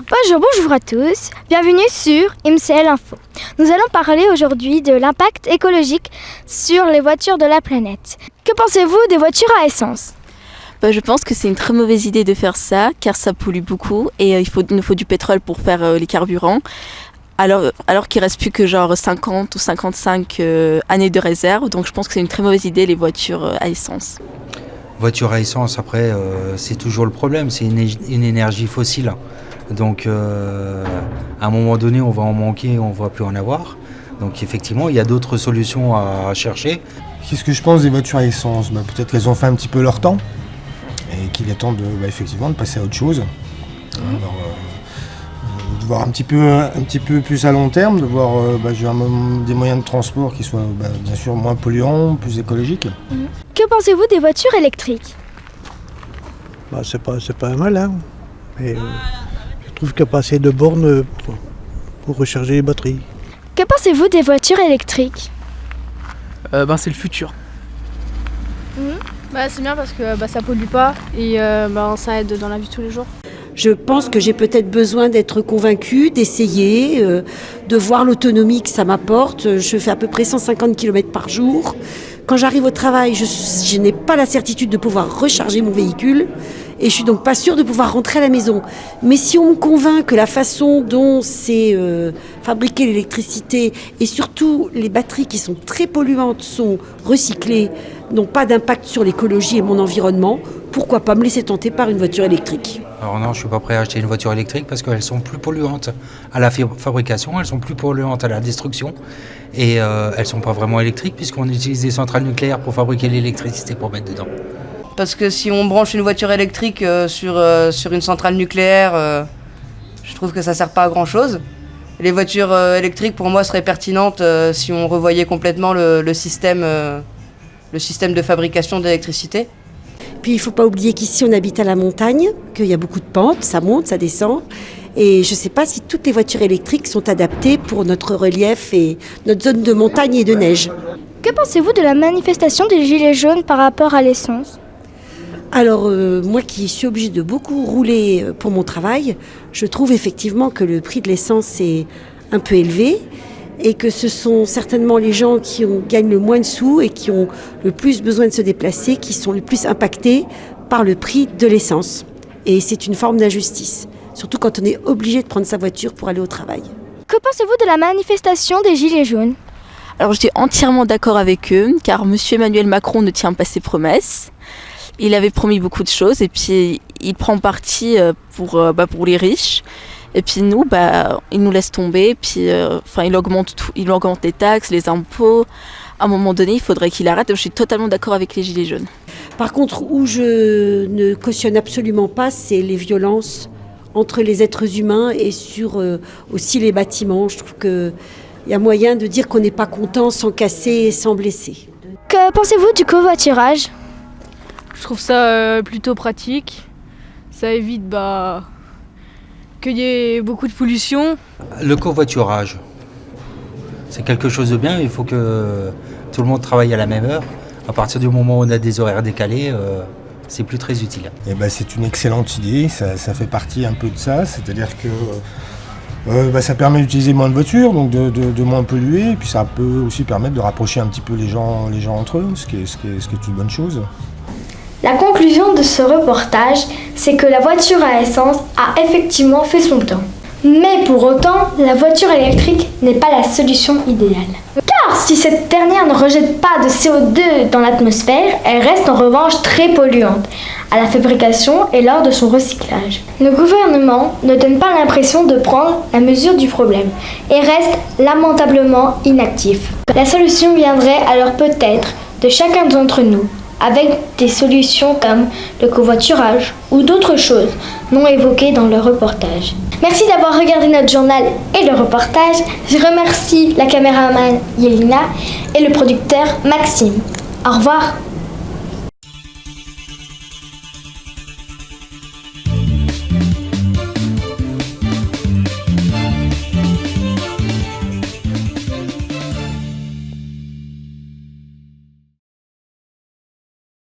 Bonjour à tous, bienvenue sur MCL Info. Nous allons parler aujourd'hui de l'impact écologique sur les voitures de la planète. Que pensez-vous des voitures à essence ? Je pense que c'est une très mauvaise idée de faire ça, car ça pollue beaucoup et il nous faut du pétrole pour faire les carburants. Alors qu'il ne reste plus que 50 ou 55 années de réserve, donc je pense que c'est une très mauvaise idée les voitures à essence. Voiture à essence, après, c'est toujours le problème, c'est une énergie fossile. Donc, à un moment donné, on va en manquer, on ne va plus en avoir. Donc, effectivement, il y a d'autres solutions à chercher. Qu'est-ce que je pense des voitures à essence ? Peut-être qu'elles ont fait un petit peu leur temps et qu'il est temps effectivement de passer à autre chose. De voir un petit peu plus à long terme, de voir des moyens de transport qui soient bien sûr moins polluants, plus écologiques. Que pensez-vous des voitures électriques ? C'est pas mal, hein. Mais je trouve qu'il n'y a pas assez de bornes pour recharger les batteries. Que pensez-vous des voitures électriques ? C'est le futur. C'est bien parce que ça pollue pas et ça aide dans la vie de tous les jours. Je pense que j'ai peut-être besoin d'être convaincue, d'essayer, de voir l'autonomie que ça m'apporte. Je fais à peu près 150 km par jour. Quand j'arrive au travail, je n'ai pas la certitude de pouvoir recharger mon véhicule et je suis donc pas sûre de pouvoir rentrer à la maison. Mais si on me convainc que la façon dont c'est fabriqué l'électricité et surtout les batteries qui sont très polluantes sont recyclées, n'ont pas d'impact sur l'écologie et mon environnement, pourquoi pas me laisser tenter par une voiture électrique ? Alors non, je ne suis pas prêt à acheter une voiture électrique parce qu'elles sont plus polluantes à la fabrication, elles sont plus polluantes à la destruction et elles ne sont pas vraiment électriques puisqu'on utilise des centrales nucléaires pour fabriquer l'électricité pour mettre dedans. Parce que si on branche une voiture électrique sur une centrale nucléaire, je trouve que ça ne sert pas à grand chose. Les voitures électriques pour moi seraient pertinentes si on revoyait complètement le système de fabrication d'électricité. Puis il ne faut pas oublier qu'ici on habite à la montagne, qu'il y a beaucoup de pentes, ça monte, ça descend. Et je ne sais pas si toutes les voitures électriques sont adaptées pour notre relief et notre zone de montagne et de neige. Que pensez-vous de la manifestation des Gilets jaunes par rapport à l'essence ? Alors moi qui suis obligée de beaucoup rouler pour mon travail, je trouve effectivement que le prix de l'essence est un peu élevé. Et que ce sont certainement les gens qui gagnent le moins de sous et qui ont le plus besoin de se déplacer, qui sont le plus impactés par le prix de l'essence. Et c'est une forme d'injustice, surtout quand on est obligé de prendre sa voiture pour aller au travail. Que pensez-vous de la manifestation des Gilets jaunes ? Alors je suis entièrement d'accord avec eux, car M. Emmanuel Macron ne tient pas ses promesses. Il avait promis beaucoup de choses et puis il prend parti pour les riches. Et puis nous, il nous laisse tomber, puis il augmente tout, il augmente les taxes, les impôts. À un moment donné, il faudrait qu'il arrête. Je suis totalement d'accord avec les Gilets jaunes. Par contre, où je ne cautionne absolument pas, c'est les violences entre les êtres humains et sur aussi les bâtiments. Je trouve qu'il y a moyen de dire qu'on n'est pas content sans casser et sans blesser. Que pensez-vous du covoiturage ? Je trouve ça plutôt pratique. Ça évite qu'il y ait beaucoup de pollution. Le covoiturage, c'est quelque chose de bien, il faut que tout le monde travaille à la même heure. À partir du moment où on a des horaires décalés, c'est plus très utile. C'est une excellente idée, ça fait partie un peu de ça, c'est-à-dire que ça permet d'utiliser moins de voitures, donc de moins polluer, et puis ça peut aussi permettre de rapprocher un petit peu les gens entre eux, ce qui est une bonne chose. La conclusion de ce reportage, c'est que la voiture à essence a effectivement fait son temps. Mais pour autant, la voiture électrique n'est pas la solution idéale. Car si cette dernière ne rejette pas de CO2 dans l'atmosphère, elle reste en revanche très polluante à la fabrication et lors de son recyclage. Le gouvernement ne donne pas l'impression de prendre la mesure du problème et reste lamentablement inactif. La solution viendrait alors peut-être de chacun d'entre nous, avec des solutions comme le covoiturage ou d'autres choses non évoquées dans le reportage. Merci d'avoir regardé notre journal et le reportage. Je remercie la caméraman Yelina et le producteur Maxime. Au revoir.